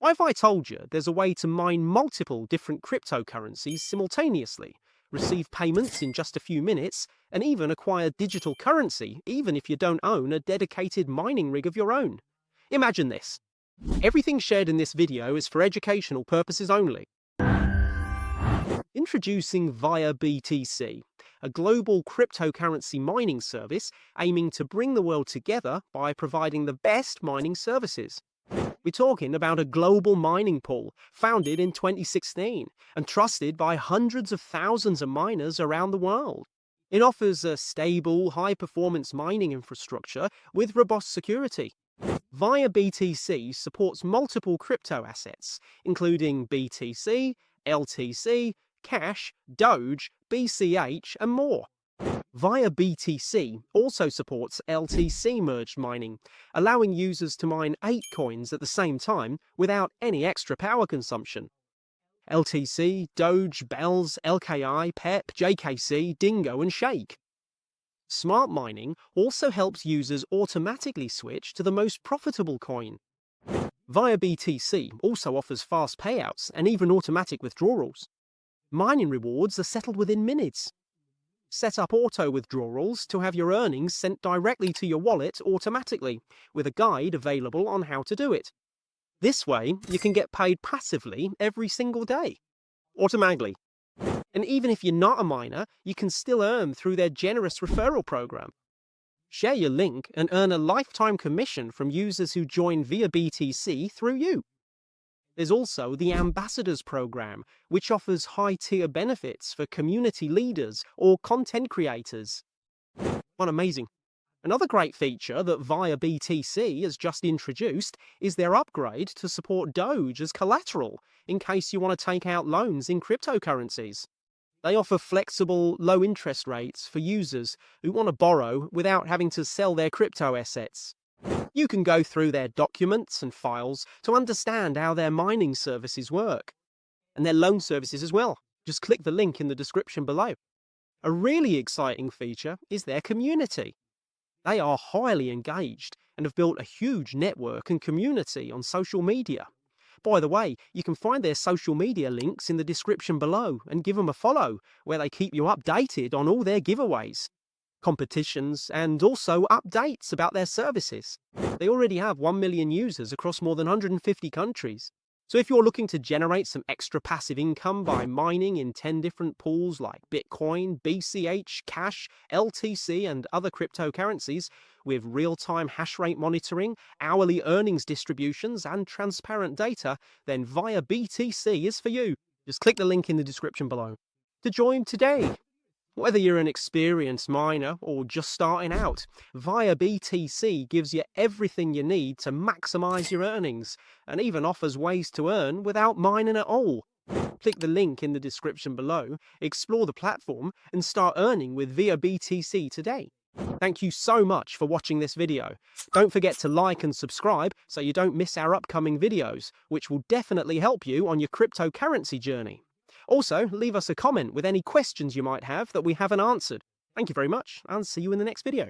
What if I told you there's a way to mine multiple different cryptocurrencies simultaneously, receive payments in just a few minutes, and even acquire digital currency even if you don't own a dedicated mining rig of your own? Imagine this. Everything shared in this video is for educational purposes only. Introducing ViaBTC, a global cryptocurrency mining service aiming to bring the world together by providing the best mining services. We're talking about a global mining pool founded in 2016 and trusted by hundreds of thousands of miners around the world. It offers a stable, high-performance mining infrastructure with robust security. ViaBTC supports multiple crypto assets, including BTC, LTC, Cash, Doge, BCH, and more. ViaBTC also supports LTC merged mining, allowing users to mine 8 coins at the same time without any extra power consumption. LTC, Doge, Bells, LKI, PEP, JKC, Dingo, and Shake. Smart mining also helps users automatically switch to the most profitable coin. ViaBTC also offers fast payouts and even automatic withdrawals. Mining rewards are settled within minutes. Set up auto withdrawals to have your earnings sent directly to your wallet automatically, with a guide available on how to do it. This way, you can get paid passively every single day, automatically. And even if you're not a miner, you can still earn through their generous referral program. Share your link and earn a lifetime commission from users who join ViaBTC through you. There's also the Ambassadors program, which offers high-tier benefits for community leaders or content creators. What amazing! Another great feature that ViaBTC has just introduced is their upgrade to support Doge as collateral in case you want to take out loans in cryptocurrencies. They offer flexible, low interest rates for users who want to borrow without having to sell their crypto assets. You can go through their documents and files to understand how their mining services work, and their loan services as well. Just click the link in the description below. A really exciting feature is their community. They are highly engaged and have built a huge network and community on social media. By the way, you can find their social media links in the description below and give them a follow, where they keep you updated on all their giveaways, competitions, and also updates about their services. They already have 1 million users across more than 150 countries. So if you're looking to generate some extra passive income by mining in 10 different pools like Bitcoin, BCH, Cash, LTC, and other cryptocurrencies, with real-time hash rate monitoring, hourly earnings distributions, and transparent data, then ViaBTC is for you. Just click the link in the description below to join today. Whether you're an experienced miner or just starting out, ViaBTC gives you everything you need to maximize your earnings, and even offers ways to earn without mining at all. Click the link in the description below, explore the platform, and start earning with ViaBTC today. Thank you so much for watching this video. Don't forget to like and subscribe so you don't miss our upcoming videos, which will definitely help you on your cryptocurrency journey. Also, leave us a comment with any questions you might have that we haven't answered. Thank you very much, and see you in the next video.